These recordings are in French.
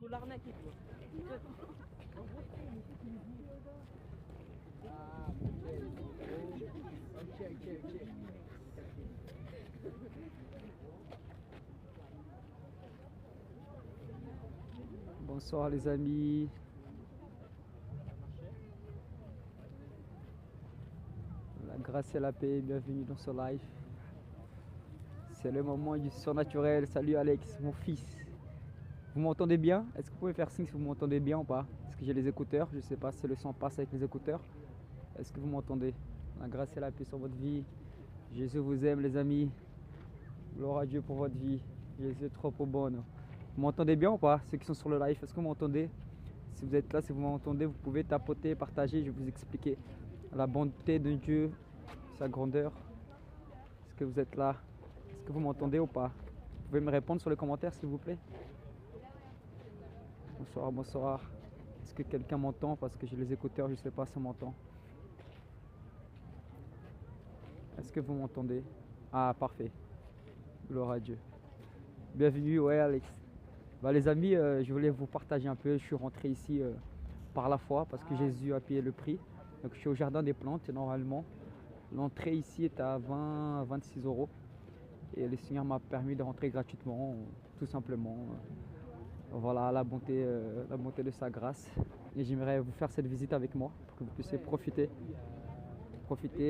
Faut l'arnaquer, tu vois. Bonsoir les amis. La grâce et la paix, bienvenue dans ce live. C'est le moment du surnaturel. Salut Alex, mon fils. Vous m'entendez bien? Est-ce que vous pouvez faire signe si vous m'entendez bien ou pas? Parce que j'ai les écouteurs, je ne sais pas si le son passe avec les écouteurs. Est-ce que vous m'entendez? La grâce et la paix sur votre vie. Jésus vous aime les amis. Gloire à Dieu pour votre vie. Jésus est trop bon. Vous m'entendez bien ou pas? Ceux qui sont sur le live, est-ce que vous m'entendez? Si vous êtes là, si vous m'entendez, vous pouvez tapoter, partager. Je vais vous expliquer la bonté de Dieu, sa grandeur. Est-ce que vous êtes là? Est-ce que vous m'entendez ou pas? Vous pouvez me répondre sur les commentaires s'il vous plaît? Bonsoir, bonsoir. Est-ce que quelqu'un m'entend? Parce que j'ai les écouteurs, je ne sais pas si on m'entend. Est-ce que vous m'entendez? Ah, parfait. Gloire à Dieu. Bienvenue, ouais Alex. Bah, les amis, je voulais vous partager un peu. Je suis rentré ici par la foi parce que Jésus a payé le prix. Donc je suis au jardin des plantes et normalement l'entrée ici est à 20 à 26 euros. Et le Seigneur m'a permis de rentrer gratuitement, tout simplement. Voilà la bonté de sa grâce. Et j'aimerais vous faire cette visite avec moi pour que vous puissiez profiter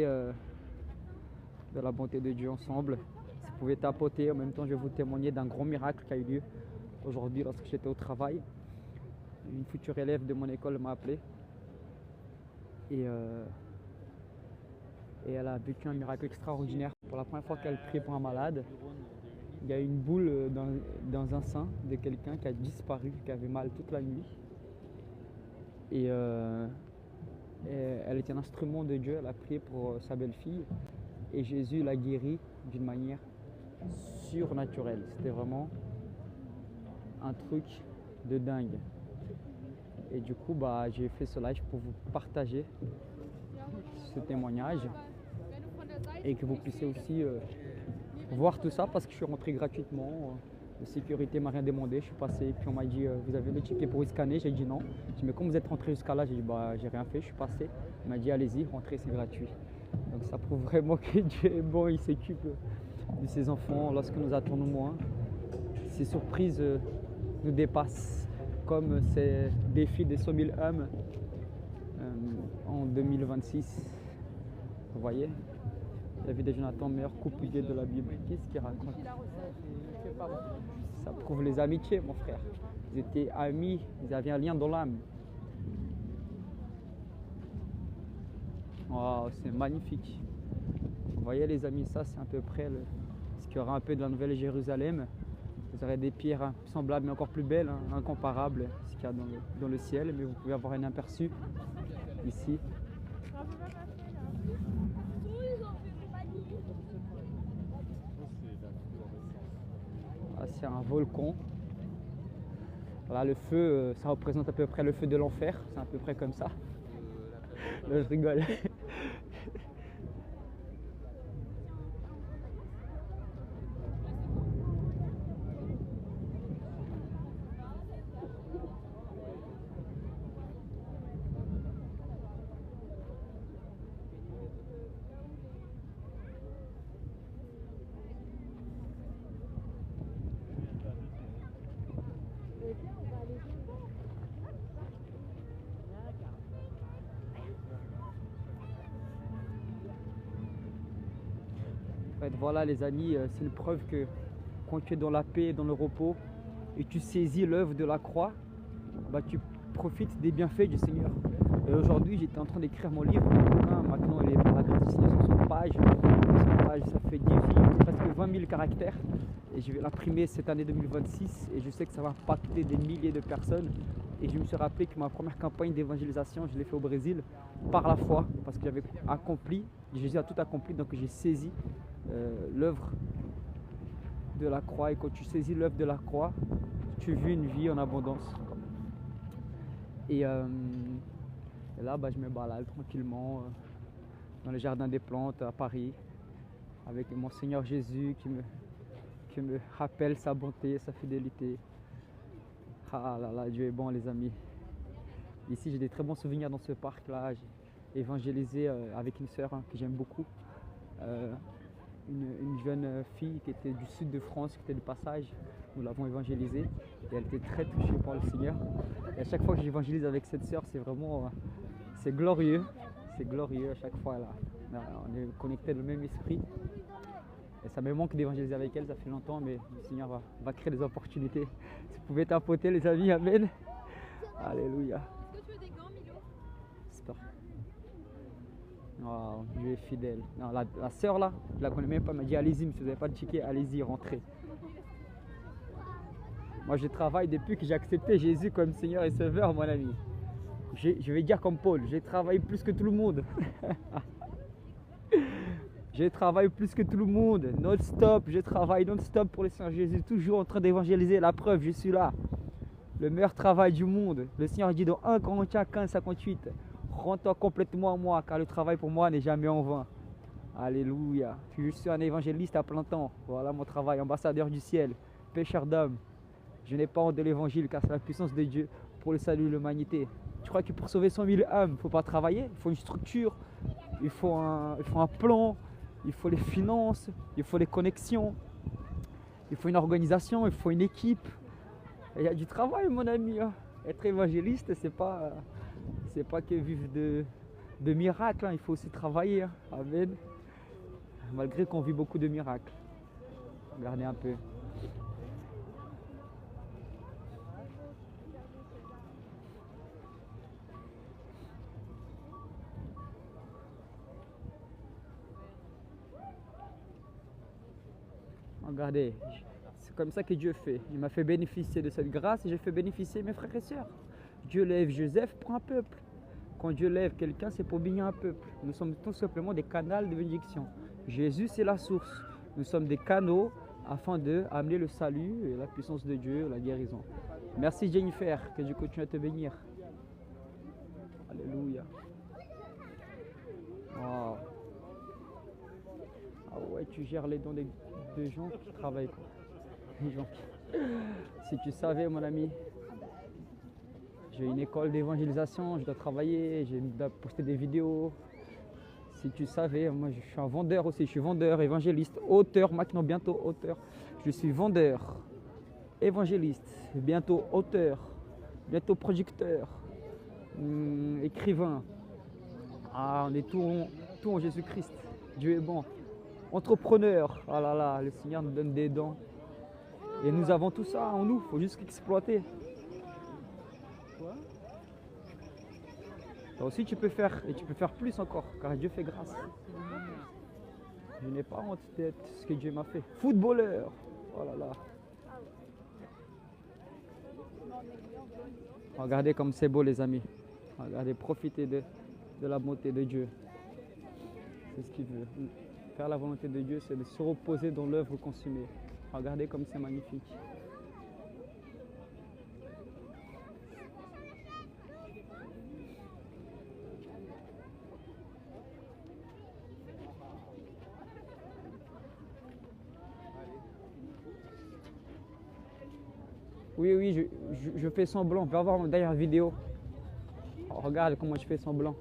de la bonté de Dieu ensemble. Si vous pouvez tapoter, en même temps je vais vous témoigner d'un grand miracle qui a eu lieu aujourd'hui lorsque j'étais au travail. Une future élève de mon école m'a appelé et elle a vécu un miracle extraordinaire. Pour la première fois qu'elle priait pour un malade, il y a une boule dans un sein de quelqu'un qui a disparu, qui avait mal toute la nuit. Et elle était un instrument de Dieu, elle a prié pour sa belle-fille et Jésus l'a guérie d'une manière surnaturelle. C'était vraiment un truc de dingue. Et du coup, j'ai fait ce live pour vous partager ce témoignage et que vous puissiez aussi voir tout ça parce que je suis rentré gratuitement. La sécurité m'a rien demandé, je suis passé, puis on m'a dit vous avez le ticket pour y scanner, j'ai dit non. J'ai dit mais comme vous êtes rentré jusqu'à là, j'ai dit j'ai rien fait, je suis passé. Il m'a dit allez-y, rentrez, c'est gratuit. Donc ça prouve vraiment que Dieu est bon, il s'occupe de ses enfants lorsque nous attendons moins. Ces surprises nous dépassent, comme ces défis des 100 000 hommes en 2026. Vous voyez? David et Jonathan, meilleur couple de la Bible. Qu'est-ce qu'il raconte? Ça prouve les amitiés, mon frère. Ils étaient amis, ils avaient un lien dans l'âme. Wow, c'est magnifique. Vous voyez les amis, ça c'est à peu près ce qu'il y aura un peu de la Nouvelle Jérusalem. Vous aurez des pierres semblables mais encore plus belles, incomparables, ce qu'il y a dans le ciel. Mais vous pouvez avoir un aperçu ici. Ah, c'est un volcan. Voilà, le feu, ça représente à peu près le feu de l'enfer. C'est à peu près comme ça. Là, je rigole. En fait, voilà les amis, c'est une preuve que quand tu es dans la paix, dans le repos, et tu saisis l'œuvre de la croix, tu profites des bienfaits du Seigneur. Et aujourd'hui, j'étais en train d'écrire mon livre. Maintenant, il est par la grâce du Seigneur 60 pages. 60 pages, ça fait 10 livres, presque 20 000 caractères. Et je vais l'imprimer cette année 2026. Et je sais que ça va impacter des milliers de personnes. Et je me suis rappelé que ma première campagne d'évangélisation, je l'ai fait au Brésil par la foi. Parce que j'avais accompli, Jésus a tout accompli, donc j'ai saisi l'œuvre de la croix. Et quand tu saisis l'œuvre de la croix, tu vis une vie en abondance. Et là, je me balade tranquillement dans le jardin des plantes à Paris avec mon Seigneur Jésus qui me rappelle sa bonté, sa fidélité. Ah là là, Dieu est bon, les amis. Ici, j'ai des très bons souvenirs dans ce parc-là. J'ai évangélisé avec une sœur que j'aime beaucoup. Euh, une jeune fille qui était du sud de France, qui était de passage. Nous l'avons évangélisée et elle était très touchée par le Seigneur. Et à chaque fois que j'évangélise avec cette sœur, c'est vraiment, c'est glorieux. C'est glorieux à chaque fois là. On est connectés dans le même esprit. Et ça me manque d'évangéliser avec elle, ça fait longtemps, mais le Seigneur va créer des opportunités. Si vous pouvez tapoter les amis, amen. Alléluia. Est-ce que tu veux des gants, Milo? J'espère. Oh, Dieu est fidèle. Non, la sœur là, je la connais même pas, elle m'a dit allez-y, si vous n'avez pas de ticket, allez-y, rentrez. Moi je travaille depuis que j'ai accepté Jésus comme Seigneur et Sauveur, mon ami. Je vais dire comme Paul, j'ai travaillé plus que tout le monde. Je travaille plus que tout le monde, non-stop, je travaille non-stop pour le Seigneur Jésus, toujours en train d'évangéliser. La preuve, je suis là. Le meilleur travail du monde. Le Seigneur dit dans 1 Corinthiens 15, 58, rends-toi complètement à moi, car le travail pour moi n'est jamais en vain. Alléluia. Je suis un évangéliste à plein temps. Voilà mon travail, ambassadeur du ciel, pécheur d'âmes. Je n'ai pas honte de l'évangile, car c'est la puissance de Dieu pour le salut de l'humanité. Tu crois que pour sauver 100 000 âmes, il ne faut pas travailler? Il faut une structure, il faut un plan. Il faut les finances, il faut les connexions, il faut une organisation, il faut une équipe. Et il y a du travail, mon ami. Être évangéliste, c'est pas que vivre de miracles. Il faut aussi travailler. Amen. Malgré qu'on vit beaucoup de miracles. Regardez un peu. Regardez, c'est comme ça que Dieu fait. Il m'a fait bénéficier de cette grâce et j'ai fait bénéficier mes frères et sœurs. Dieu lève Joseph pour un peuple. Quand Dieu lève quelqu'un, c'est pour bénir un peuple. Nous sommes tout simplement des canaux de bénédiction. Jésus, c'est la source. Nous sommes des canaux afin d'amener le salut et la puissance de Dieu, la guérison. Merci Jennifer, que Dieu continue à te bénir. Alléluia. Wow. Ah ouais, tu gères les dons de gens qui travaillent quoi. Les gens Si tu savais, mon ami, j'ai une école d'évangélisation, je dois travailler, je dois poster des vidéos. Si tu savais, moi je suis un vendeur aussi, je suis vendeur, évangéliste, auteur, maintenant bientôt auteur. Je suis vendeur, évangéliste, bientôt auteur, bientôt producteur, écrivain. Ah, on est tout en Jésus-Christ. Dieu est bon. Entrepreneur, ah là là, le Seigneur nous donne des dons. Et nous avons tout ça en nous, il faut juste l'exploiter. Toi aussi tu peux faire, et tu peux faire plus encore, car Dieu fait grâce. Je n'ai pas honte d'être ce que Dieu m'a fait. Footballeur, oh là là. Regardez comme c'est beau les amis. Regardez, profitez de la bonté de Dieu. C'est ce qu'il veut. Faire la volonté de Dieu, c'est de se reposer dans l'œuvre consumée. Regardez comme c'est magnifique. Oui, oui, je fais semblant. Va voir mon dernière vidéo. Oh, regarde comment je fais semblant.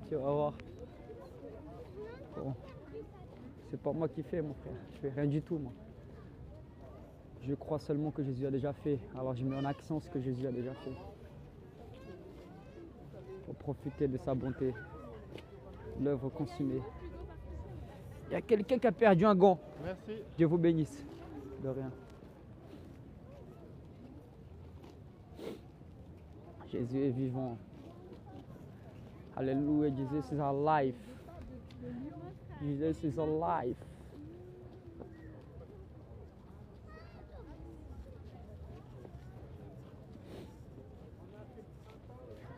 Tu vas voir. Bon. C'est pas moi qui fais, mon frère. Je fais rien du tout, moi. Je crois seulement que Jésus a déjà fait. Alors je mets en action ce que Jésus a déjà fait. Pour profiter de sa bonté. L'œuvre consumée. Il y a quelqu'un qui a perdu un gant. Merci. Dieu vous bénisse. De rien. Jésus est vivant. Alléluia. Jesus is alive. Jesus is alive.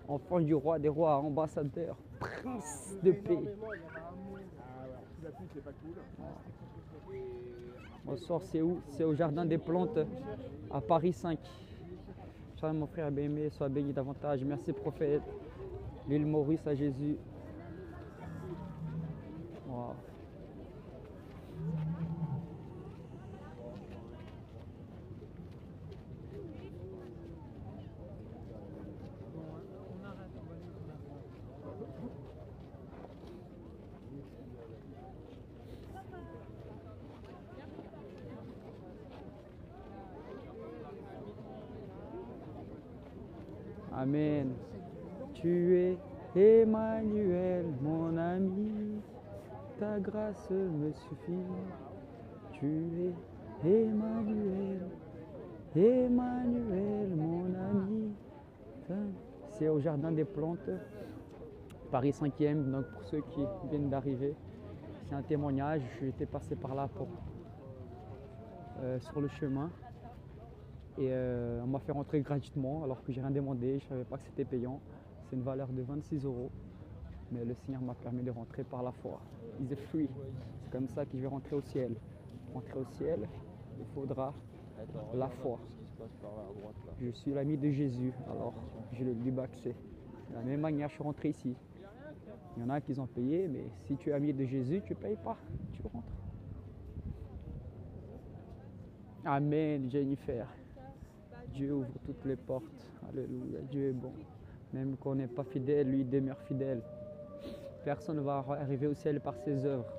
Enfant du roi des rois, ambassadeur, prince de paix. Bonsoir, c'est où? C'est au Jardin des Plantes, à Paris 5. Sois mon frère bien-aimé, sois béni davantage. Merci prophète. L'île Maurice à Jésus. Wow. Amen. Tu es Emmanuel, mon ami. Ta grâce me suffit. Tu es Emmanuel. Emmanuel, mon ami. C'est au Jardin des Plantes, Paris 5e. Donc pour ceux qui viennent d'arriver, c'est un témoignage. Je suis passé par là sur le chemin. Et on m'a fait rentrer gratuitement alors que j'ai rien demandé. Je ne savais pas que c'était payant. C'est une valeur de 26 €. Mais le Seigneur m'a permis de rentrer par la foi. Is free. C'est comme ça que je vais rentrer au ciel. Rentrer au ciel, il faudra la foi. Je suis l'ami de Jésus, alors j'ai le libre accès. De la même manière, je suis rentré ici. Il y en a qui ont payé, mais si tu es ami de Jésus, tu ne payes pas, tu rentres. Amen, Jennifer. Dieu ouvre toutes les portes. Alléluia, Dieu est bon. Même quand on n'est pas fidèle, lui demeure fidèle. Personne ne va arriver au ciel par ses œuvres.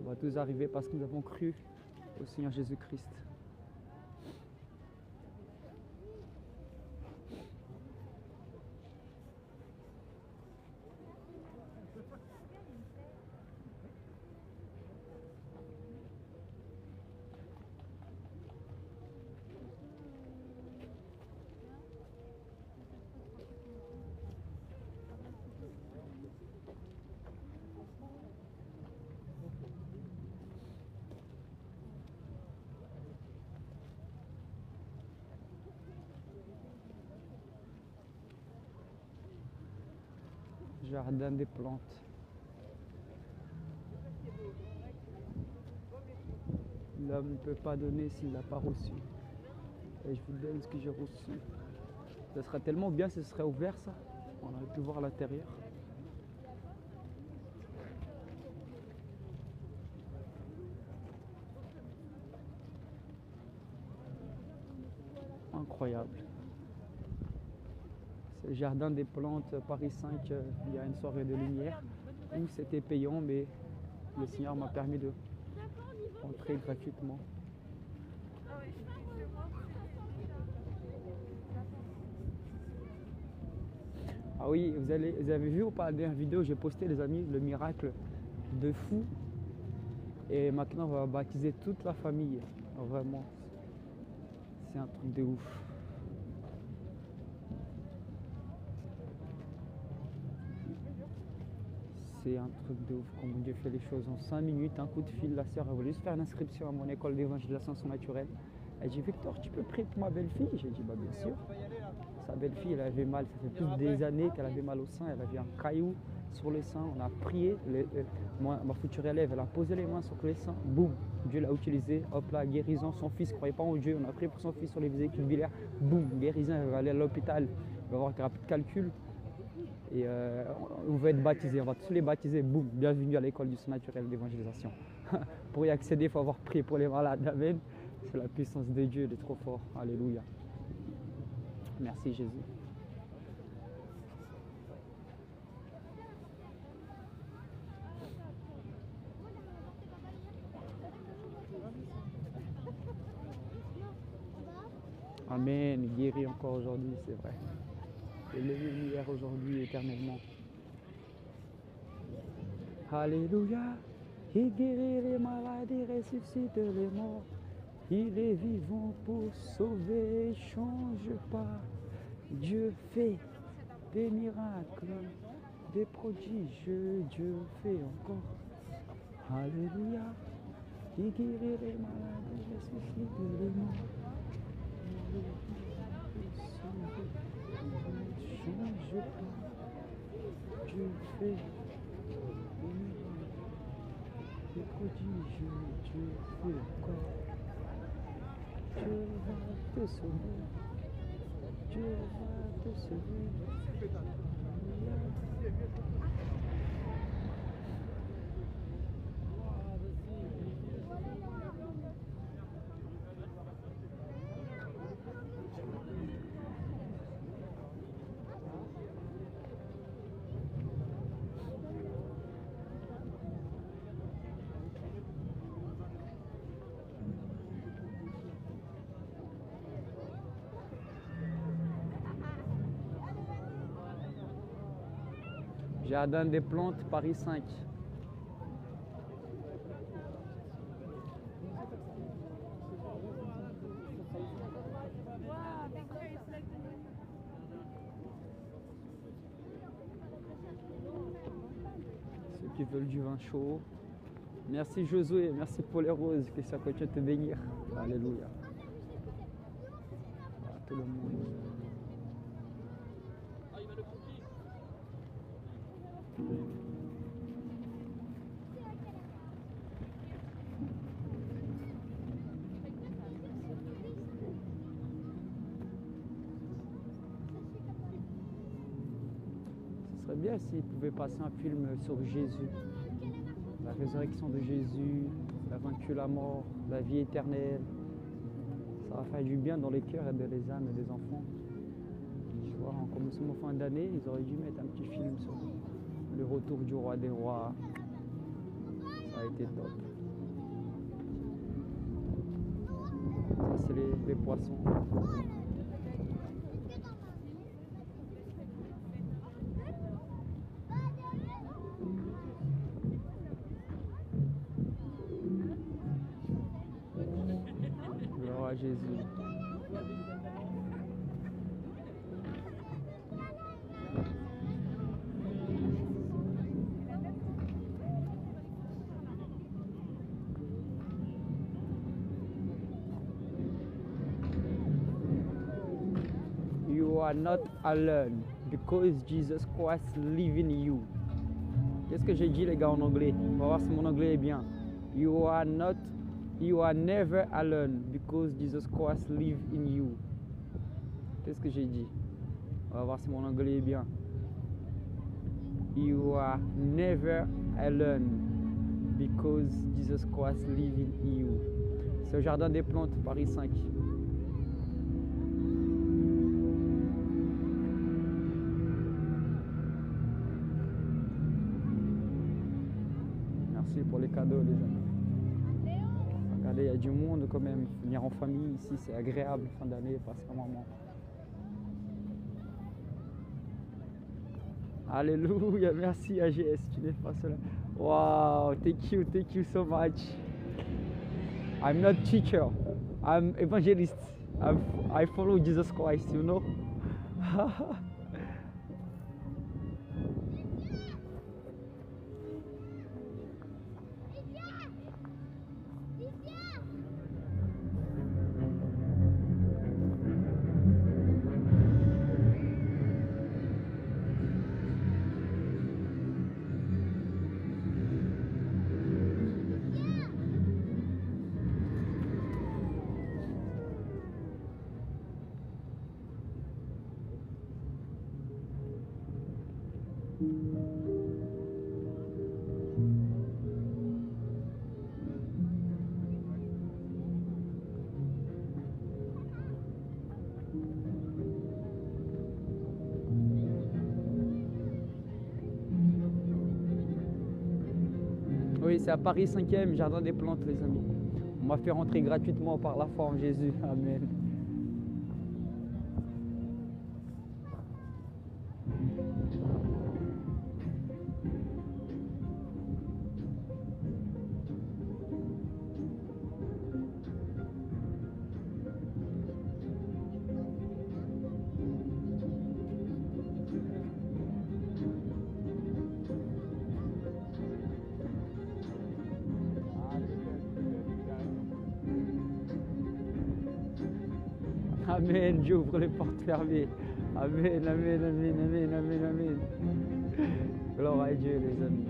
On va tous arriver parce que nous avons cru au Seigneur Jésus-Christ. Jardin des plantes. L'homme ne peut pas donner s'il n'a pas reçu. Et je vous donne ce que j'ai reçu. Ce serait tellement bien si ce serait ouvert ça. On aurait pu voir l'intérieur. Incroyable. C'est le Jardin des plantes, Paris 5. Il y a une soirée de lumière où c'était payant, mais le Seigneur m'a permis de entrer gratuitement. Ah oui, vous avez vu ou pas la dernière vidéo, j'ai posté les amis, le miracle de fou. Et maintenant on va baptiser toute la famille. Vraiment. C'est un truc de ouf. C'est un truc de ouf, comment Dieu fait les choses en 5 minutes, un coup de fil, la sœur elle voulait juste faire une inscription à mon école d'évangélisation surnaturelle. Elle dit Victor, tu peux prier pour ma belle-fille? J'ai dit bah bien sûr. Sa belle-fille elle avait mal, ça fait plus des années qu'elle avait mal au sein, elle avait un caillou sur le sein, on a prié, ma future élève elle a posé les mains sur les seins, boum, Dieu l'a utilisé, hop là, guérison, son fils ne croyait pas en Dieu, on a prié pour son fils sur les vésicules biliaires, boum, guérison, elle va aller à l'hôpital, il va avoir un thérapie de calcul. Et on veut être baptisé, on va tous les baptiser, boum, bienvenue à l'école du surnaturel d'évangélisation. Pour y accéder, il faut avoir prié pour les malades, amen. C'est la puissance de Dieu, il est trop fort, alléluia. Merci Jésus. Amen, guéri encore aujourd'hui, c'est vrai. Et levé hier, aujourd'hui, éternellement. Alléluia. Il guérit les malades, il ressuscite les morts. Il est vivant pour sauver, il ne change pas. Dieu fait des miracles, des prodiges, Dieu fait encore. Alléluia. Il guérit les malades, il ressuscite les morts. Il ne change pas. Dieu fait des miracles, des prodiges, Dieu fait encore. Dieu va te sauver. Dieu va te sauver. Jardin des plantes, Paris 5. Ceux qui veulent du vin chaud. Merci Josué, merci pour les roses, que ça continue de te bénir. Alléluia. À tout le monde. Ce serait bien s'il pouvait passer un film sur Jésus. La résurrection de Jésus, il a vaincu la mort, la vie éternelle. Ça va faire du bien dans les cœurs et dans les âmes des enfants. Tu vois, en commençant en fin d'année, ils auraient dû mettre un petit film sur le retour du roi des rois. Ça a été top. Ça, c'est les poissons. Gloire à Jésus. You are not alone because Jesus Christ lives in you. Qu'est-ce que j'ai dit les gars en anglais? On va voir si mon anglais est bien. You are never alone because Jesus Christ lives in you. Qu'est-ce que j'ai dit? On va voir si mon anglais est bien. You are never alone because Jesus Christ lives in you. C'est au Jardin des Plantes, Paris 5. Merci pour les cadeaux les amis. Regardez, il y a du monde quand même. Venir en famille ici, c'est agréable. Fin d'année, passer un moment. Alléluia, merci AGS, tu n'es pas seul. Wow, thank you so much. I'm not teacher, I'm evangelist. I follow Jesus Christ, you know. Oui, c'est à Paris 5e, Jardin des Plantes, les amis. On m'a fait rentrer gratuitement par la foi en Jésus. Amen. Amen, Dieu ouvre les portes fermées. Amen, amen, amen, amen, amen, amen. Gloire à Dieu, les amis.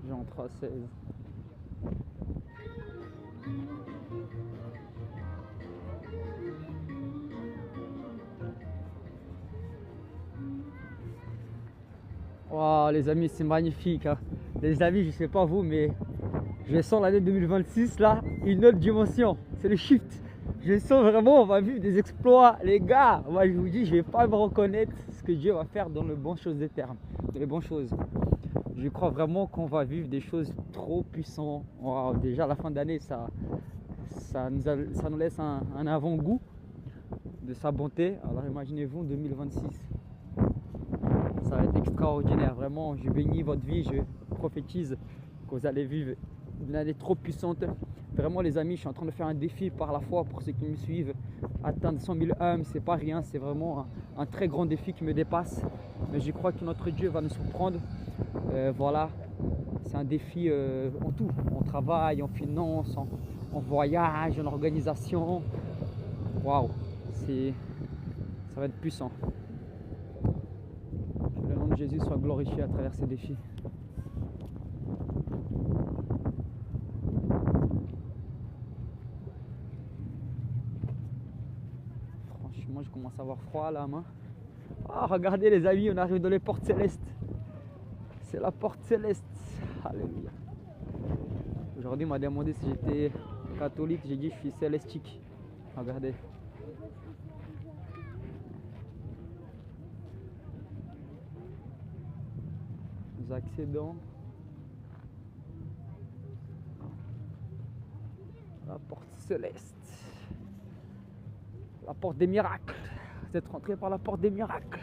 Jean 3,16. Wow, les amis, c'est magnifique, hein. Les amis, je sais pas vous, mais je sens l'année 2026 là, une autre dimension. C'est le shift. Je sens vraiment, on va vivre des exploits, les gars. Moi, je vous dis, je vais pas me reconnaître ce que Dieu va faire dans les bonnes choses des termes, dans les bonnes choses. Je crois vraiment qu'on va vivre des choses trop puissantes. Wow, déjà, à la fin d'année, ça nous laisse un avant-goût de sa bonté. Alors, imaginez-vous en 2026. Ça va être extraordinaire, vraiment. Je bénis votre vie, je prophétise que vous allez vivre une année trop puissante. Vraiment, les amis, je suis en train de faire un défi par la foi pour ceux qui me suivent. Atteindre 100 000 âmes, c'est pas rien, c'est vraiment un très grand défi qui me dépasse. Mais je crois que notre Dieu va nous surprendre. Voilà, c'est un défi en tout, en travail, en finance, en voyage, en organisation. Waouh, ça va être puissant. Que le nom de Jésus soit glorifié à travers ces défis. Franchement, je commence à avoir froid à la main. Ah, regardez les amis, on arrive dans les portes célestes. C'est la porte céleste. Alléluia. Aujourd'hui, on m'a demandé si j'étais catholique. J'ai dit je suis célestique. Regardez. Nous accédons à la porte céleste. La porte des miracles. Vous êtes rentrés par la porte des miracles.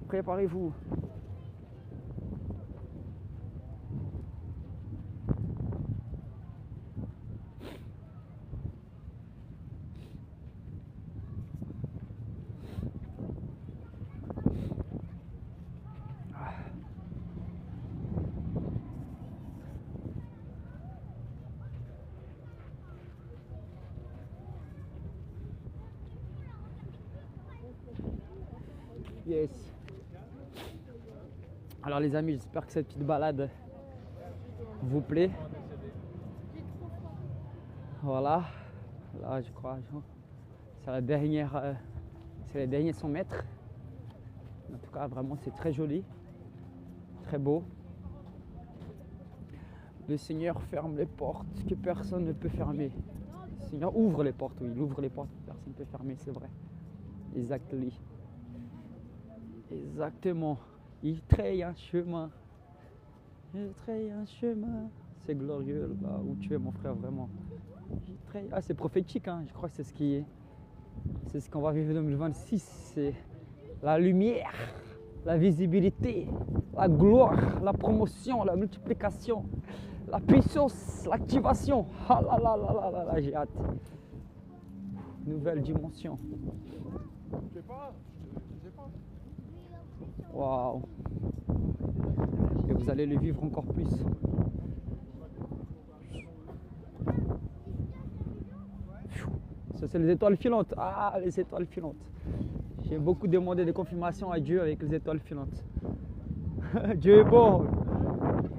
Préparez-vous. Yes. Alors les amis, j'espère que cette petite balade vous plaît. Voilà. Là, je crois, c'est la dernière, c'est les derniers 100 mètres. En tout cas, vraiment, c'est très joli, très beau. Le Seigneur ferme les portes que personne ne peut fermer. Le Seigneur ouvre les portes, oui, il ouvre les portes que personne ne peut fermer, c'est vrai. Exactement. Exactement. Il traye un chemin. Il traye un chemin. C'est glorieux là où tu es, mon frère, vraiment. Ah, c'est prophétique, hein. Je crois que c'est ce qu'on va vivre en 2026. C'est la lumière, la visibilité, la gloire, la promotion, la multiplication, la puissance, l'activation. Ah là là là là là là, j'ai hâte. Nouvelle dimension. Je sais pas. Waouh. Et vous allez le vivre encore plus. Ça, c'est les étoiles filantes. Ah, les étoiles filantes. J'ai beaucoup demandé des confirmations à Dieu avec les étoiles filantes. Dieu est bon.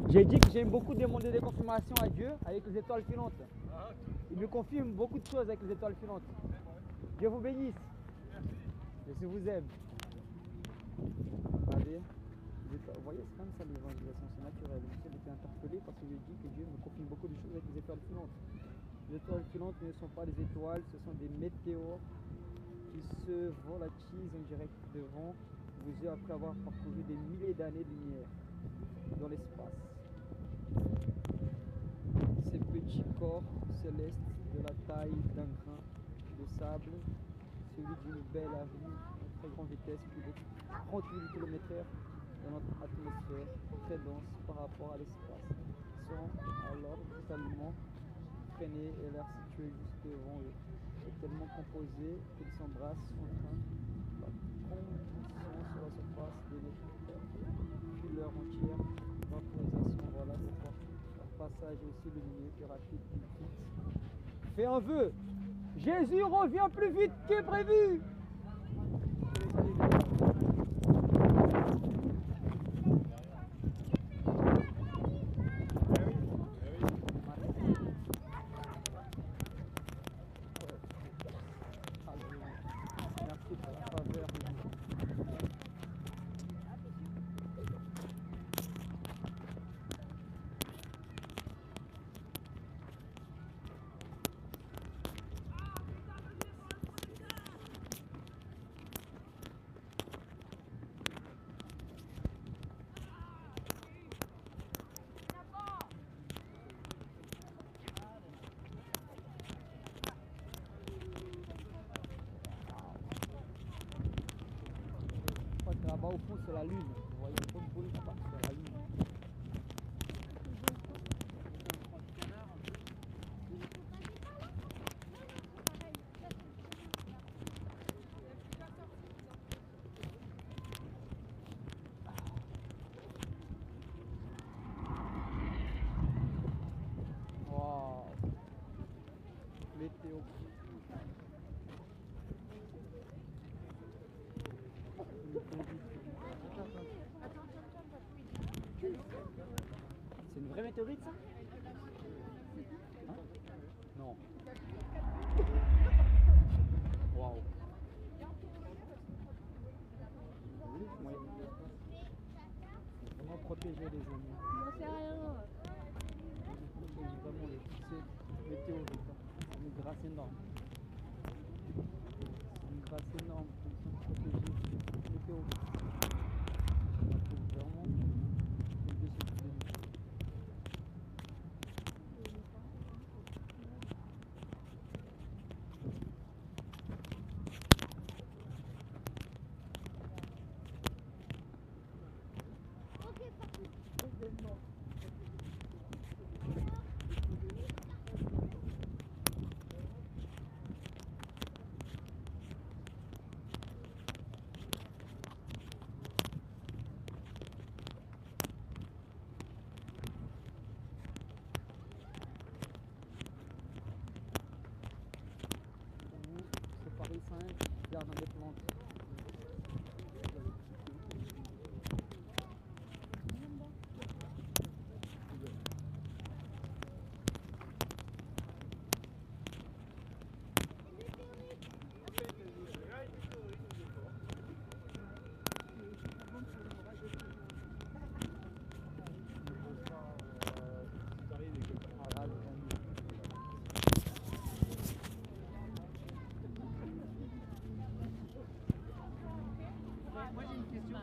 J'ai dit que j'ai beaucoup demandé des confirmations à Dieu avec les étoiles filantes. Il me confirme beaucoup de choses avec les étoiles filantes. Dieu vous bénisse. Je vous aime. Regardez. Vous voyez, c'est comme ça l'évangélisation, c'est naturel. J'ai été interpellé parce que j'ai dit que Dieu me confirme beaucoup de choses avec les étoiles filantes. Les étoiles filantes ne sont pas des étoiles, ce sont des météores qui se volatilisent en direct devant vos yeux après avoir parcouru des milliers d'années de lumière dans l'espace. Ces petits corps célestes de la taille d'un grain de sable, celui d'une belle avenue à très grande vitesse, plus de 30 000 km/h dans notre atmosphère très dense par rapport à l'espace, sont alors totalement freinés et l'air situé juste devant eux est tellement composé qu'ils s'embrassent en train de condition sur la surface de l'équateur, puis leur entière vaporisation. Voilà pourquoi leur passage est aussi lumineux que rapide plus vite. Fais un vœu. Jésus revient plus vite que prévu. au fond, c'est la lune. Vous voyez un peu de bruit là-bas, c'est la lune. Waouh. Météo. C'est une vraie météorite ça? Hein? Non. Waouh. Ouais. Faut vraiment protéger les amis. J'en sais rien. Protéger vraiment les poussées météorites. C'est une grâce énorme. C'est une grâce énorme pour se protéger des météorites. Il faut vraiment aider ce type de météo. C'est Paris 5, jardin des plantes. Moi j'ai une question.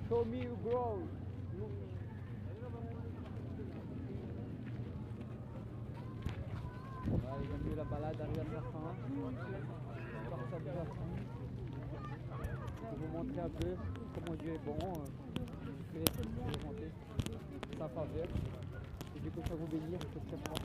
Show me you grow. Voilà, les amis, la balade arrive à sa fin. J'espère que ça vous a plu. Je vais vous montrer un peu comment Dieu est bon. Je vais présenter sa faveur. Et du coup, ça va vous bénir, c'est très fort.